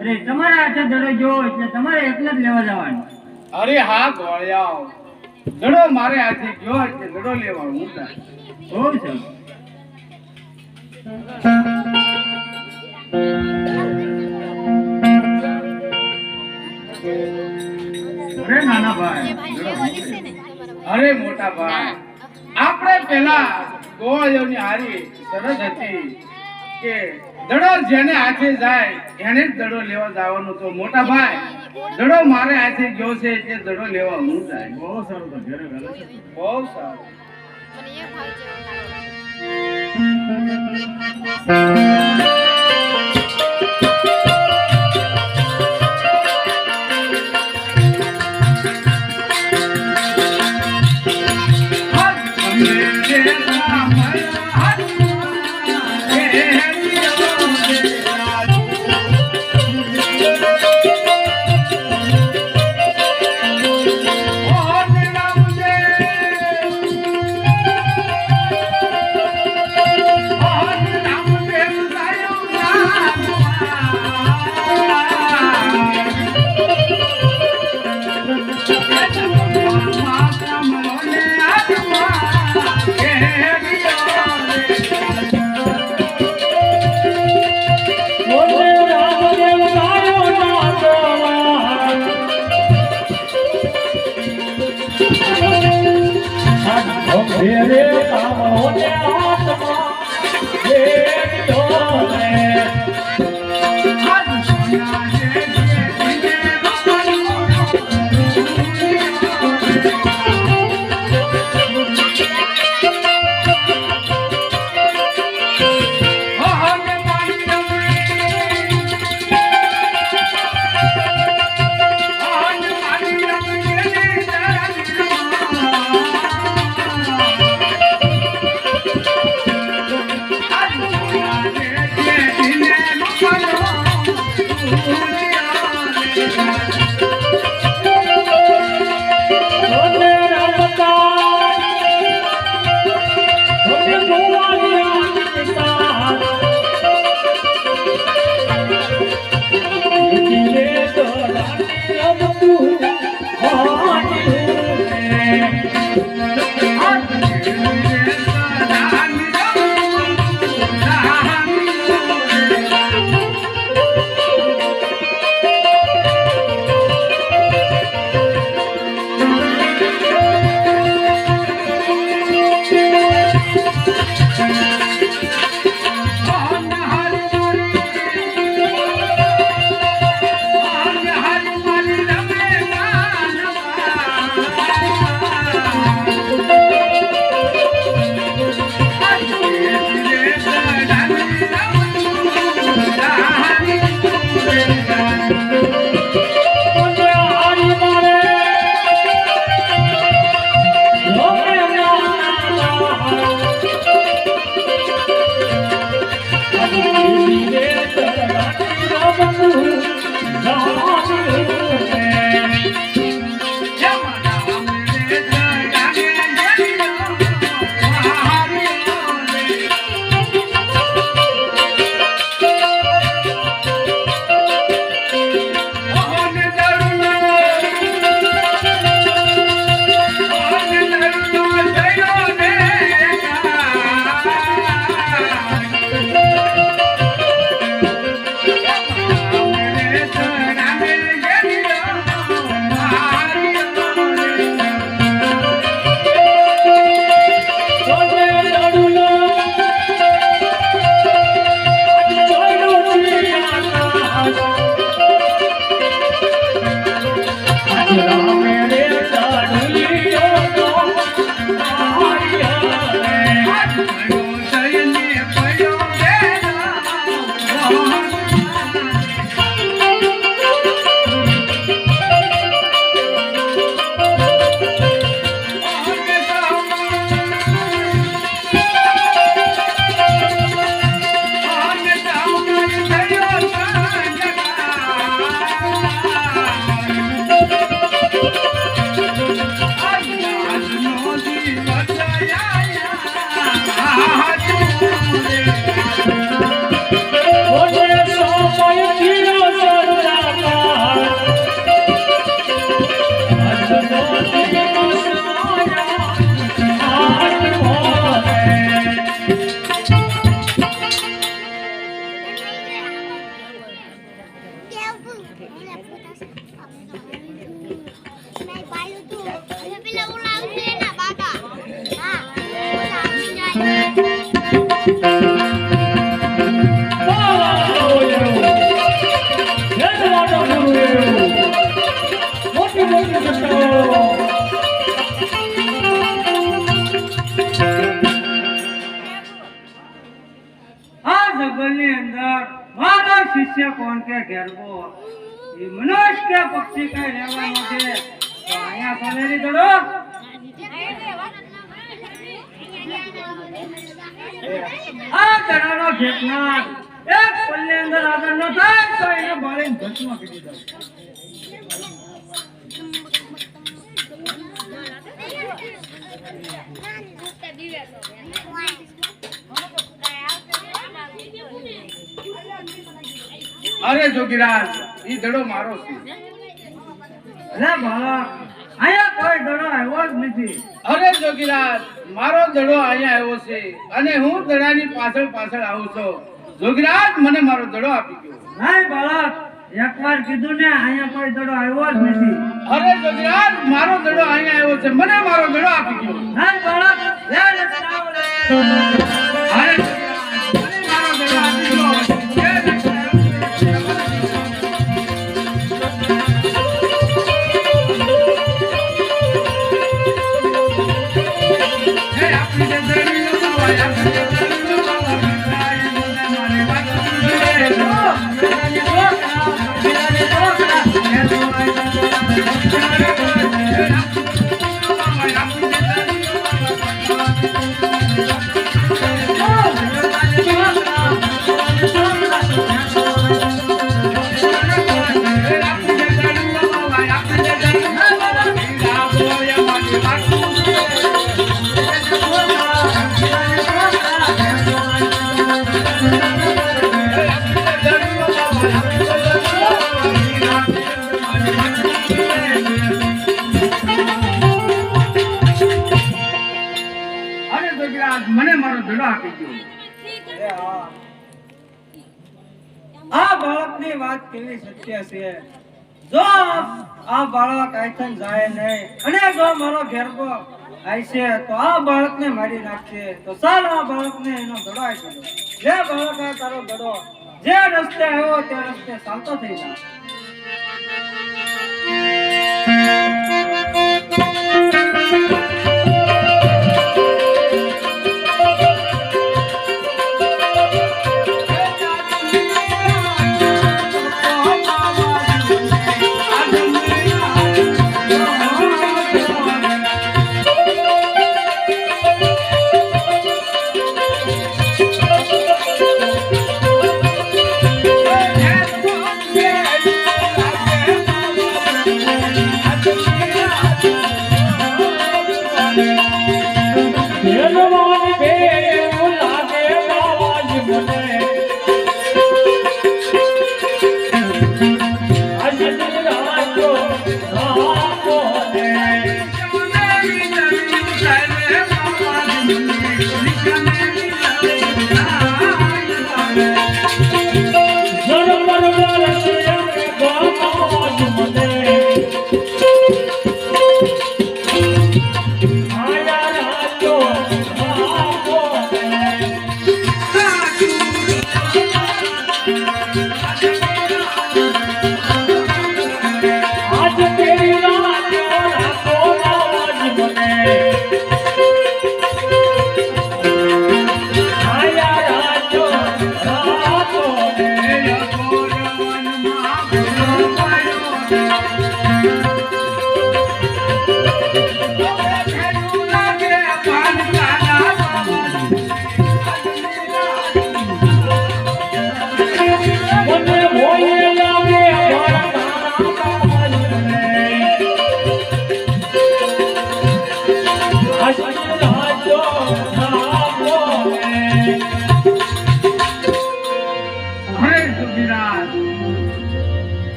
અરે તમારા હાથે દડો જો એટલે તમારે એકલા જ લેવા જવાનું. અરે હા ગોળિયાઓ, દડો મારે હાથે ગયો એટલે દડો લેવા હું જાય. બહુ સરસ. અરે નાના ભાઈ, અરે મોટા ભાઈ, આપણે પેલા ગોળિયોની હારી શરત હતી કે દડો જેને હાથે જાય એને જ દડો લેવા જવાનો. તો મોટા ભાઈ, દડો મારે હાથે ગયો છે એટલે દડો લેવા હું જાય. બહુ સારું તો ઘરે ગયો છે. બહુ સારું. ની અંદર મારો શિષ્ય કોણ કે ઘેરવો એ મનુષ્ય કે પક્ષી કઈ રહેવાનો છે તો અહીંયા સોનેરી દડો આ દડાનો ખેપનાર એક પલ્લે અંદર આગળ ન થાય તો એને બાળીને ભસ્મ કરી દો. અરે જોગીરાજ ઈ દડો મારો છે. અરે બાળક અહીંયા કોઈ દડો આવ્યો જ નથી. અરે જોગીરાજ મારો દડો અહીંયા આવ્યો છે અને હું દડાની પાછળ પાછળ આવું છું. જોગીરાજ મને મારો દડો આપી ગયો. નહીં બાળક એકવાર કીધું ને અહીંયા કોઈ દડો આવ્યો જ નથી. અરે જોગીરાજ મારો દડો અહીંયા આવ્યો છે, મને મારો દડો આપી ગયો. નહીં બાળક લે રત્નાવ લે. અરે જોગીરાજ, મને મારો દડો આપી ગયો. મને મારો દડો આપી ગયો. આ બાળકની વાત કેવી સત્ય છે. જો આ બાળક આયથન જાય નહીં અને જો મારો ઘેરકો આવશે તો આ બાળકને મારી નાખશે. તો ચાલ આ બાળકને એનો દડો આપી દો. જે બાળક આ તારો દડો જે રસ્તે આવ્યો તે રસ્તે ચાલતો થઈ જાય.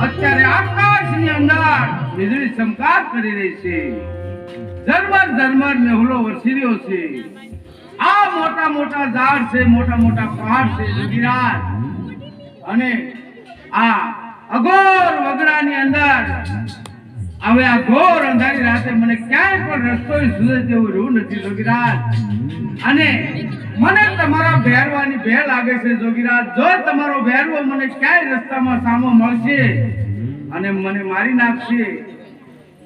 અત્યારે આકાશની અંદર વીજળી ચમકાર કરી રહી છે. ઝરમર ઝરમર મેહુલો વરસી રહ્યો છે. આ મોટા મોટા ઝાડ છે, મોટા મોટા પહાડ છે જોગીરાજ. અને આ અઘોર વગડાની અંદર હવે આ ઘોર અંધારી રાતે મને ક્યાંય પણ રસ્તો સુધે તેવું રહ્યું નથી જોગીરાજ. અને મને તમારા ભેરવાની ભે લાગે છે જોગીરાજ. જો તમારો ભેરવો મને ક્યાંય રસ્તામાં સામો મળશે અને મને મારી નાખશે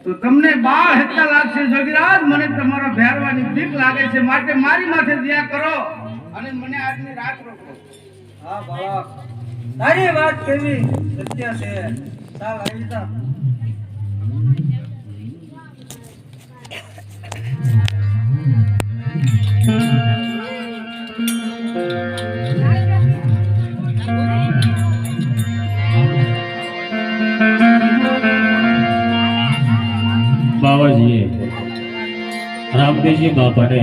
તો તમને બાળ હેતા લાગશે જોગીરાજ. મને તમારા ભેરવાની બીક લાગે છે, માટે મારી માથે દયા કરો અને મને આજની રાત રોકો. હા બાળક, તારી વાત કેવી સત્ય છે. ચાલ આવી જા. બાવાજીએ રામદેવજી બાપાને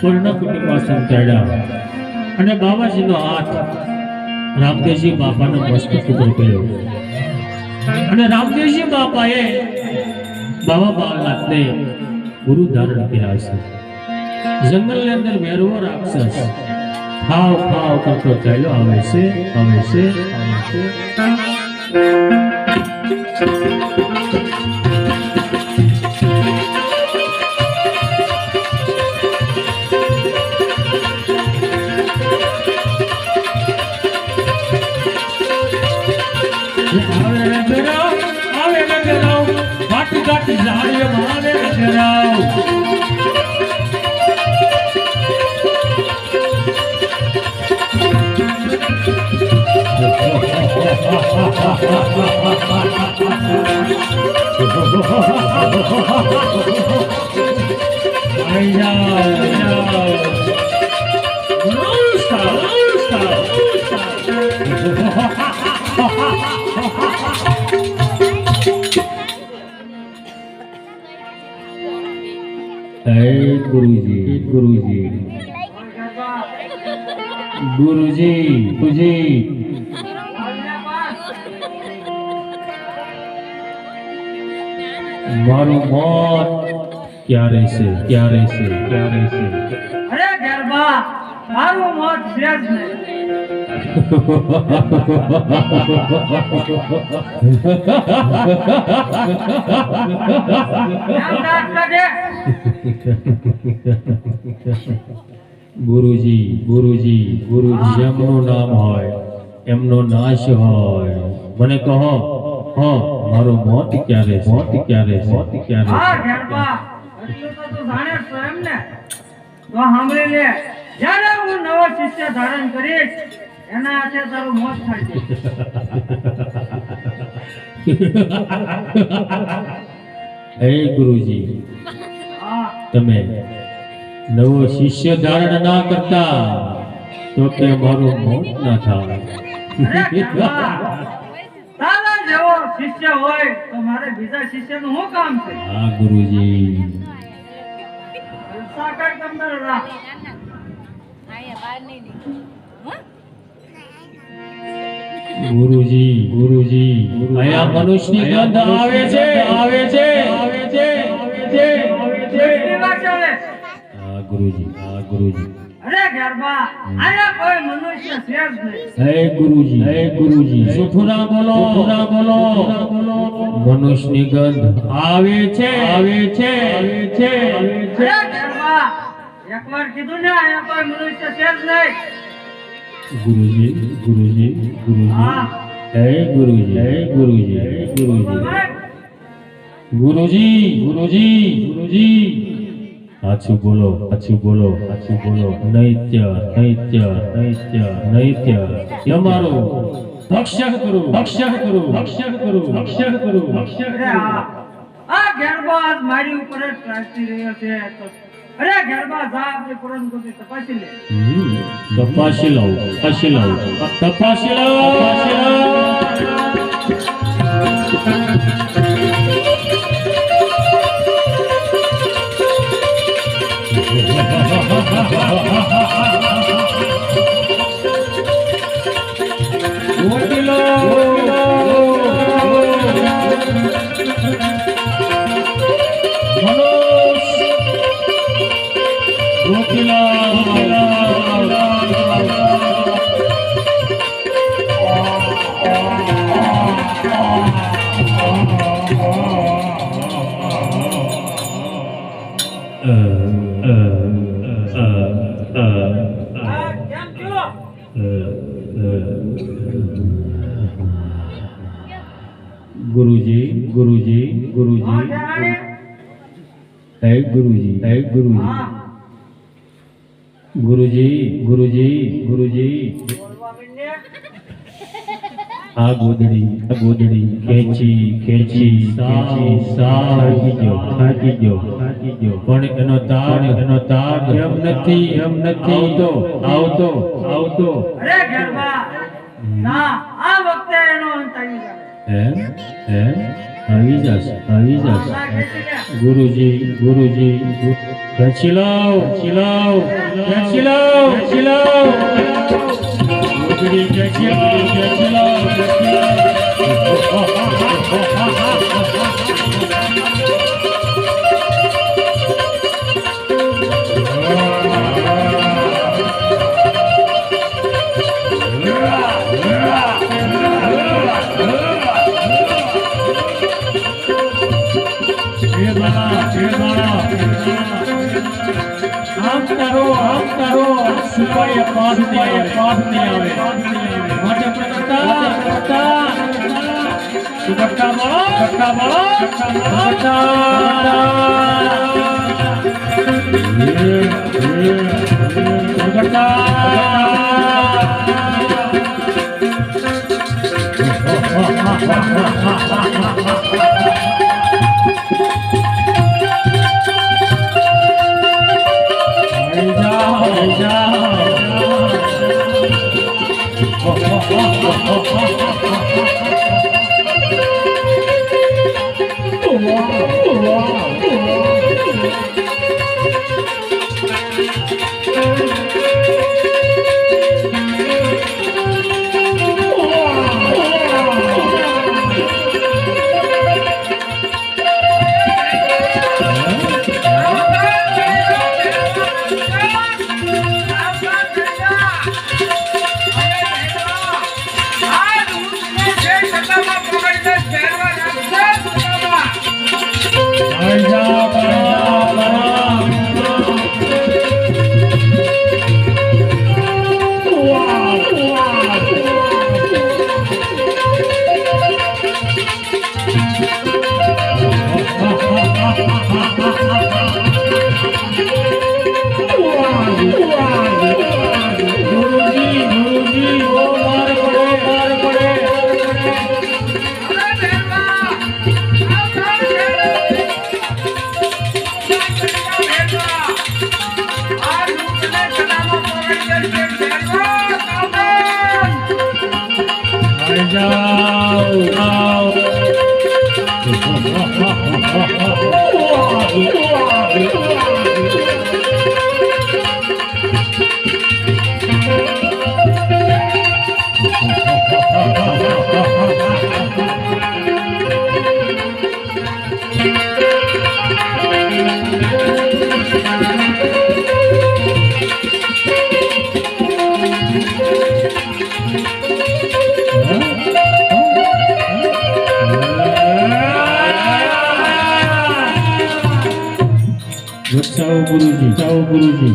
પૂર્ણ કુટીમાં સંતાડ્યા અને બાવાજીનો હાથ રામદેવજી બાપાનો મસ્તક ઉપર કર્યો અને રામદેવજી બાપાએ બાબા બાલનાથને ગુરુ ધારણ કર્યા છે. જંગલની અંદર વેરવો રાક્ષસ ખાવ ખાવ કરતો ચાલ્યો આવે છે, આવે છે, આવે છે. गुरुजी गुरुजी गुरुजी तुझी મારું મોત ક્યારે છે, ક્યારે છે, ક્યારે છે? અરે ગરબા, મારું મોત છે જ નહીં. ગુરુજી ગુરુજી ગુરુજી જેમનું નામ હોય એમનો નાશ હોય. મને કહો, મારું મોત ક્યારે, મોત ક્યારે, મોત ક્યારે? હા ગરબા, એટલું તો તું જાણે છો એમ ને? તો સાંભળી લે, જ્યારે હું નવો શિષ્ય ધારણ કરીશ એના હાથે તારું મોત થાય છે. હે ગુરુજી, હા તમે નવો શિષ્ય ધારણ ના કરતા તો કે મારું મોત ના થાય. અરે ગરબા, તારા જેવો શિષ્ય હોય તો મારે બીજા શિષ્યનું શું કામ છે? હા ગુરુજી. સાકર કમદર રાખ. ગુરુજી ગુરુજી અહીંયા મનુષ્યની ગંધ આવે છે, આવે છે, આવે છે, આવે છે, આવે છે. કેટલી વાત ચાલે? હા ગુરુજી, હા ગુરુજી. અરે ગરબા, આયા કોઈ મનુષ્ય છે જ નહીં. હે ગુરુજી, હે ગુરુજી, જૂઠું ના બોલો, ના બોલો, મનુષ્યની ગંધ આવે છે, આવે છે, આવે છે, આવે છે. અરે ગરબા, એકવાર કીધું ને આયા કોઈ મનુષ્ય છે જ નહીં. ગુરુજી ગુરુજી ગુરુજી હા. હે ગુરુજી, હે ગુરુજી, હે ગુરુજી, ગુરુજી ગુરુજી ગુરુજી. સાચું બોલો, સાચું બોલો, સાચું બોલો. નૈત્ય નૈત્ય નૈત્ય નૈત્ય તમારું ભક્ષણ કરું, ભક્ષણ કરું, ભક્ષણ કરું, ભક્ષણ કરું, ભક્ષણ અરે કરું. આ ગરબા આજ મારી ઉપર જ ત્રાસી રહ્યો છે તો અરે ગરબા જા આપણી પુરાણ ગોતી તપાસી લે. તપાસી લાવ, તપાસી લાવ, તપાસી લાવ, તપાસી લાવ. કેમ છો? गुरुजी गुरुजी गुरुजी હા જાણે. है गुरुजी है गुरुजी હા ગુરુજી ગુરુજી ગુરુજી બોલવા માંડને. આ ગોદડી ખેંચી ખેંચી થાકી ગયો પણ એનો તાગ એમ નથી આવતો અરે ઘેરબા, ના, આ વખતે એનો અંત આવી જાય. આવી જશે ના, ખેંચી લે. ગુરુજી ખેંચી લાવ ગોદડી ખેંચી લાવ આમ કરો સુપાય પાઠ નહીં આવે માટે પ્રકટા ગુરુજી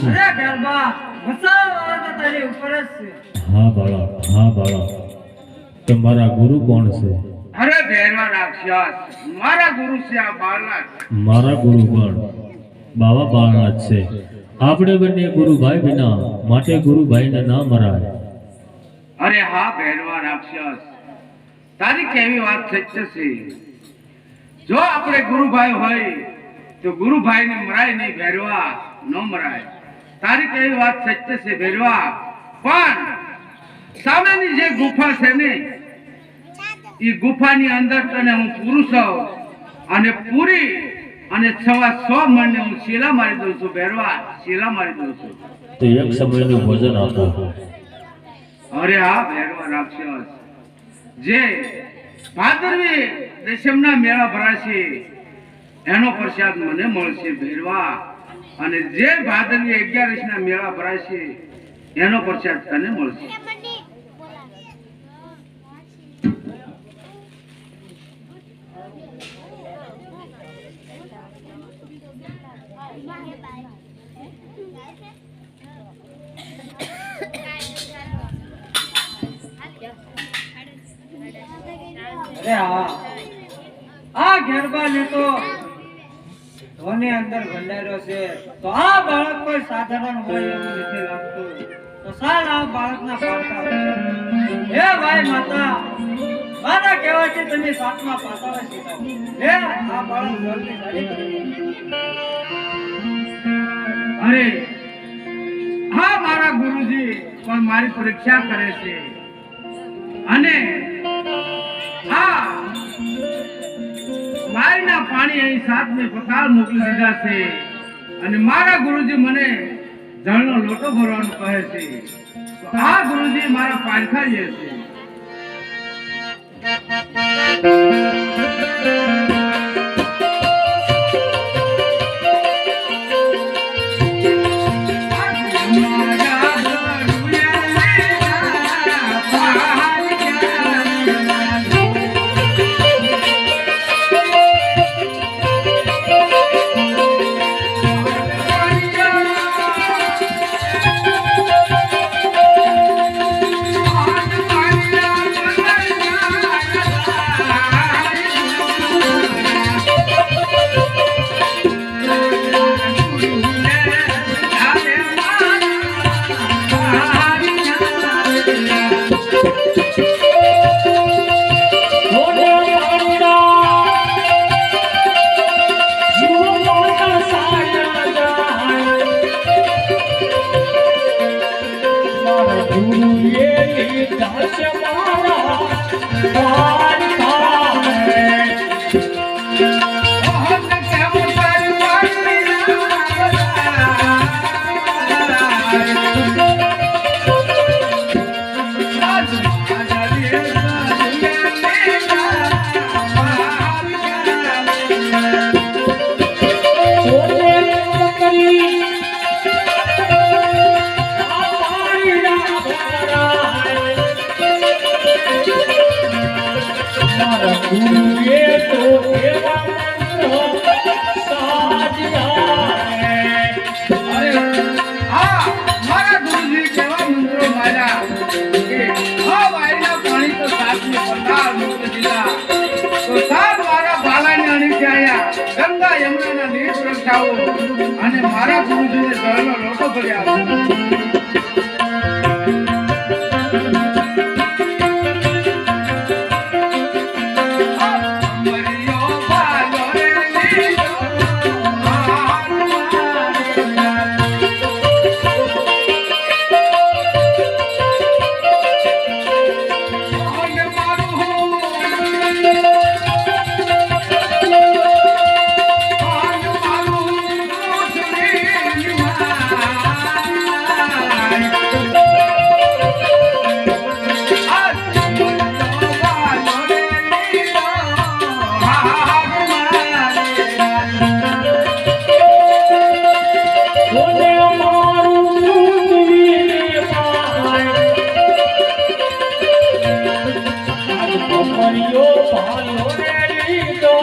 અરે ઘેરબા, વસાવા તો તારી ઉપર જ છે. હા બાળા તમારા ગુરુ કોણ છે? અરે ભેરવા રાક્ષસ, મારા ગુરુ છે આ બાળક. મારા ગુરુ પણ બાવા બાળનાથ છે. આપણે બંને ગુરુભાઈ વિના માટે ગુરુભાઈને ના મરાય. અરે હા ભેરવા રાક્ષસ, તારી કેવી વાત સત્ય છે. જો આપણે ગુરુભાઈ હોય તો ગુરુભાઈને મરાય નહીં, ભેરવા ન મરાય. તારી કેવી વાત સત્ય છે ભેરવા. પણ સામેની જે ગુફા છે ને, એ ગુફાની અંદર તને હું પુરુષ અને પૂરી અને 100 મણને હું શીલા મારી દઉં છું ભેરવા, શીલા મારી દઉં છું. તો એક સમયનું ભોજન આપો. અરે હા ભેરવા રાક્ષસ, જે ભાદરવી દશમના મેળા ભરાશે એનો પ્રસાદ મને મળશે ભેરવા, અને જે ભાદરવી 11ના મેળા ભરાશે એનો પ્રસાદ તને મળશે. અરે હા, આ ઘેરબા ને તો ધોની અંદર ભંડાર્યો છે તો આ બાળક કોઈ સાધારણ હોય એવું નથી લાગતું. તો સાલ આ બાળકના પારકા હે ભાઈ માતા, મારા કહેવાથી તમે સાતમા પાતાળે શીખાવો. લે આ બાળક જલ્દી સારી કરી. અરે હા, મારા ગુરુજી પણ મારી પરીક્ષા કરે છે અને આ વાયના પાણી અહીં સાતમે પતાળ મોકલી દીધા છે અને મારા ગુરુજી મને જળનો લોટો ભરવાનું કહે છે. તો આ ગુરુજી મારા પારખા છે. ગંગા યમુનાના નીર પ્રગટાવો અને મારા ગુરુજીને જળનો લોટો ભરી આપો. ભાઈઓ ભાઈઓ રે લીધો